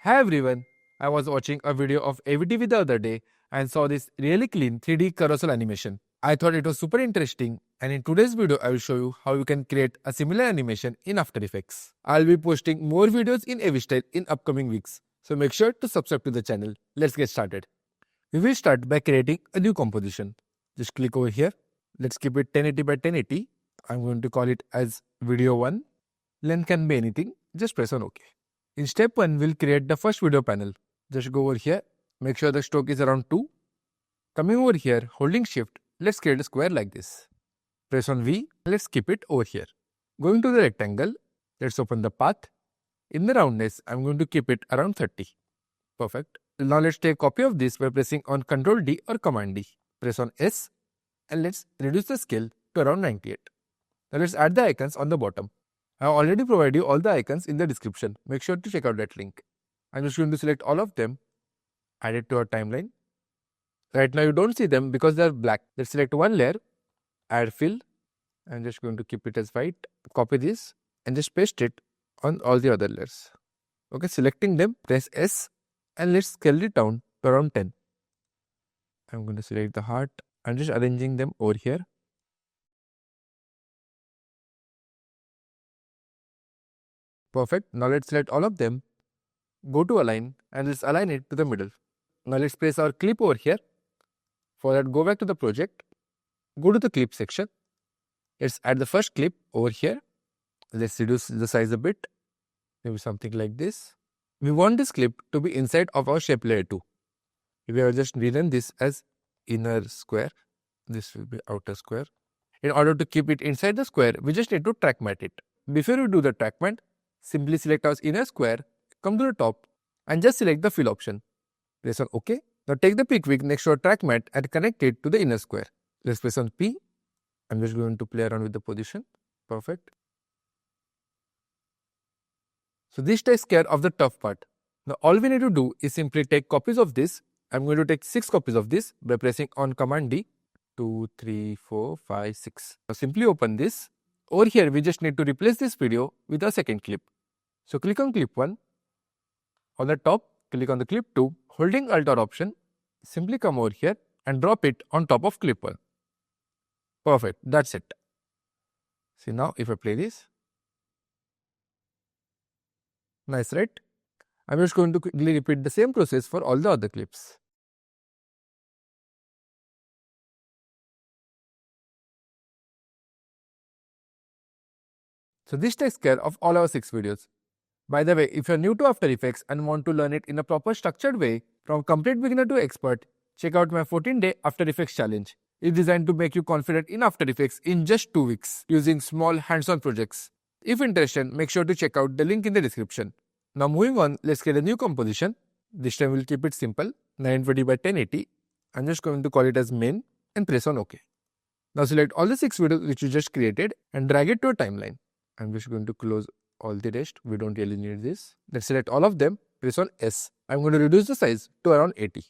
Hi everyone, I was watching a video of AEVY TV the other day and saw this really clean 3D carousel animation. I thought it was super interesting, and in today's video I will show you how you can create a similar animation in After Effects. I'll be posting more videos in AEVY style in upcoming weeks, so make sure to subscribe to the channel. Let's get started. We will start by creating a new composition. Just click over here. Let's keep it 1080 by 1080. I'm going to call it as video 1. Length can be anything, just press on OK. In step 1, we'll create the first video panel. Just go over here, make sure the stroke is around 2. Coming over here, holding shift, let's create a square like this. Press on V, let's keep it over here. Going to the rectangle, let's open the path. In the roundness, I'm going to keep it around 30. Perfect. Now let's take a copy of this by pressing on Ctrl D or Command D. Press on S and let's reduce the scale to around 98. Now let's add the icons on the bottom. I have already provided you all the icons in the description. Make sure to check out that link. I'm just going to select all of them, add it to our timeline. Right now you don't see them because they are black. Let's select one layer, add fill. I'm just going to keep it as white. Copy this and just paste it on all the other layers. Okay, selecting them, press S and let's scale it down to around 10. I'm going to select the heart. I'm just arranging them over here. Perfect. Now let's select all of them. Go to align and let's align it to the middle. Now let's place our clip over here. For that, go back to the project. Go to the clip section. Let's add the first clip over here. Let's reduce the size a bit. Maybe something like this. We want this clip to be inside of our shape layer 2. We will just rename this as inner square. This will be outer square. In order to keep it inside the square, we just need to track matte it. Before we do the track matte, simply select our inner square, come to the top and just select the fill option. Press on OK. Now take the pick wick next to our track matte and connect it to the inner square. Let's press on P. I'm just going to play around with the position. Perfect. So this takes care of the tough part. Now all we need to do is simply take copies of this. I'm going to take 6 copies of this by pressing on Command D. 2, 3, 4, 5, 6. Now simply open this. Over here we just need to replace this video with a second clip. So click on clip 1. On the top, click on the clip 2. Holding Alt or Option, simply come over here and drop it on top of clip 1. Perfect, that's it. See now if I play this. Nice, right? I'm just going to quickly repeat the same process for all the other clips. So this takes care of all our 6 videos. By the way, if you're new to After Effects and want to learn it in a proper structured way, from complete beginner to expert, check out my 14-day After Effects challenge. It's designed to make you confident in After Effects in just 2 weeks using small hands-on projects. If interested, make sure to check out the link in the description. Now moving on, let's create a new composition. This time we'll keep it simple, 920 by 1080. I'm just going to call it as main and press on OK. Now select all the 6 videos which you just created and drag it to a timeline. I'm just going to close all the rest. We don't really need this. Let's select all of them, press on S. I'm going to reduce the size to around 80.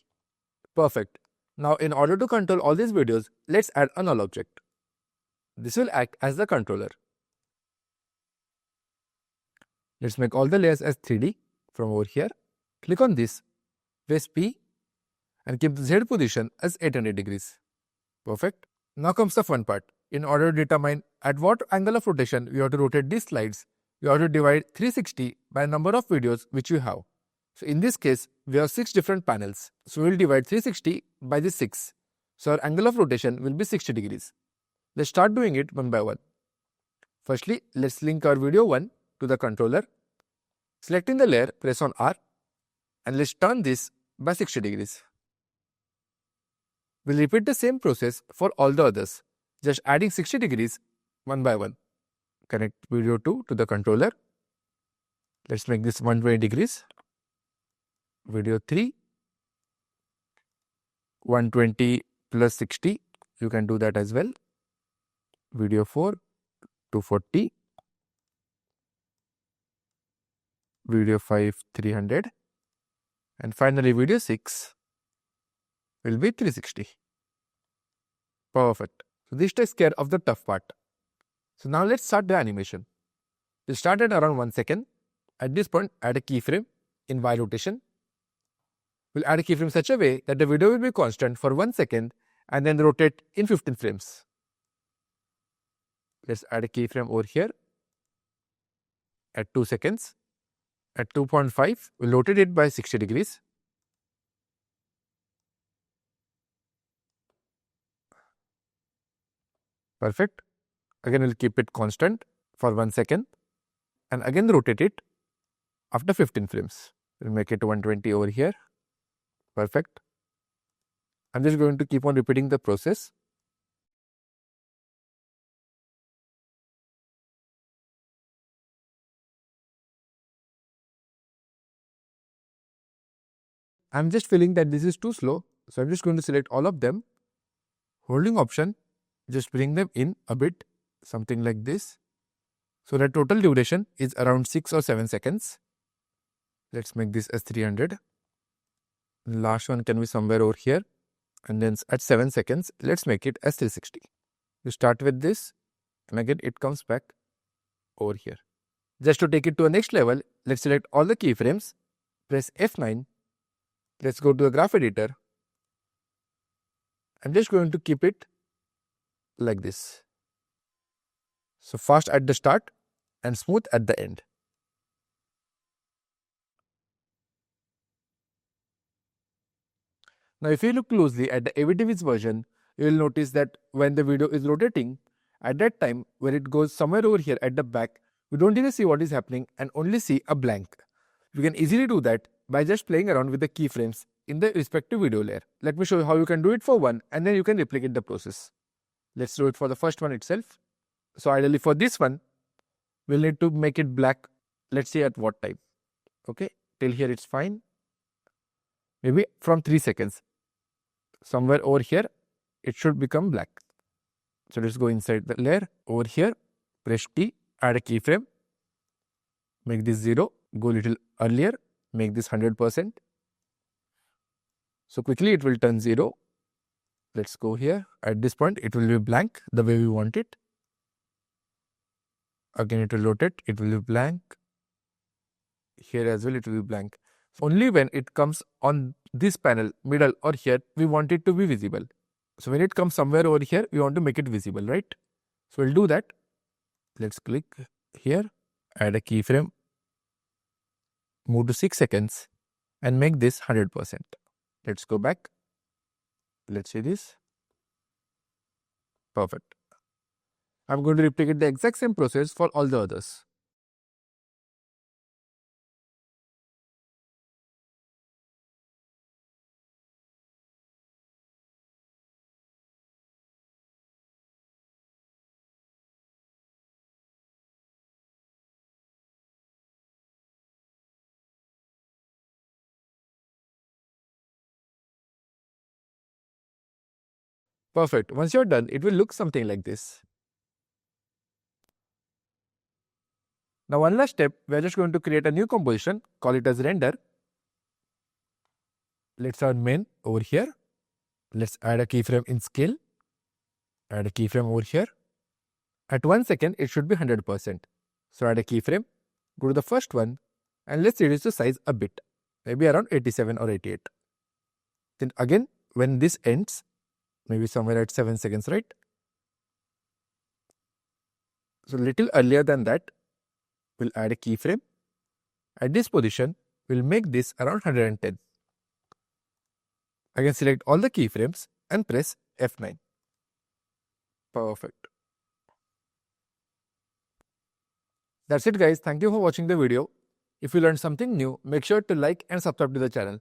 Perfect. Now in order to control all these videos, let's add a null object. This will act as the controller. Let's make all the layers as 3D from over here. Click on this, press P and keep the Z position as 800 degrees. Perfect. Now comes the fun part. In order to determine at what angle of rotation we have to rotate these slides, we have to divide 360 by the number of videos which we have. So in this case, we have 6 different panels. So we will divide 360 by the 6. So our angle of rotation will be 60 degrees. Let's start doing it one by one. Firstly, let's link our video 1 to the controller. Selecting the layer, press on R and let's turn this by 60 degrees. We'll repeat the same process for all the others, just adding 60 degrees one by one. Connect video 2 to the controller. Let's make this 120 degrees. Video 3, 120 plus 60. You can do that as well. Video 4, 240. Video 5, 300. And finally video 6 will be 360. Perfect. So this takes care of the tough part. So now let's start the animation. We'll start at around 1 second. At this point, add a keyframe. in Y rotation. We'll add a keyframe in such a way that the video will be constant for 1 second and then rotate in 15 frames. Let's add a keyframe over here at 2 seconds. At 2.5, we'll rotate it by 60 degrees. Perfect. Again, we'll keep it constant for 1 second and again rotate it after 15 frames. We'll make it 120 over here. Perfect. I'm just going to keep on repeating the process. I'm just feeling that this is too slow, so I'm just going to select all of them. Holding Option, just bring them in a bit, something like this. So the total duration is around 6 or 7 seconds. Let's make this as 300. Last one can be somewhere over here. And then at 7 seconds, let's make it as 360. You start with this and again it comes back over here. Just to take it to a next level, let's select all the keyframes, press F9. Let's go to the graph editor. I'm just going to keep it like this. So fast at the start and smooth at the end. Now if you look closely at the AEVY TV's version, you will notice that when the video is rotating, at that time when it goes somewhere over here at the back, we don't even see what is happening and only see a blank. We can easily do that by just playing around with the keyframes in the respective video layer. Let me show you how you can do it for one and then you can replicate the process. Let's do it for the first one itself. So ideally for this one, we'll need to make it black. Let's see at what time. Okay, till here it's fine. Maybe from 3 seconds. Somewhere over here, it should become black. So let's go inside the layer. Over here, press T, add a keyframe. Make this 0, go a little earlier, make this 100%. So quickly it will turn 0. Let's go here. At this point, it will be blank the way we want it. Again, it will rotate, it will be blank. Here as well, it will be blank. Only when it comes on this panel, middle or here, we want it to be visible. So when it comes somewhere over here, we want to make it visible, right? So we'll do that. Let's click here, add a keyframe, move to 6 seconds and make this 100%. Let's go back. Let's see this. Perfect. I'm going to replicate the exact same process for all the others. Perfect. Once you're done, it will look something like this. Now one last step, we're just going to create a new composition, call it as render. Let's add main over here. Let's add a keyframe in scale. Add a keyframe over here. At 1 second, it should be 100%. So add a keyframe, go to the first one, and let's reduce the size a bit, maybe around 87 or 88. Then again, when this ends, maybe somewhere at 7 seconds, right? So little earlier than that, we'll add a keyframe. At this position, we'll make this around 110. Again, select all the keyframes and press F9. Perfect. That's it guys. Thank you for watching the video. If you learned something new, make sure to like and subscribe to the channel.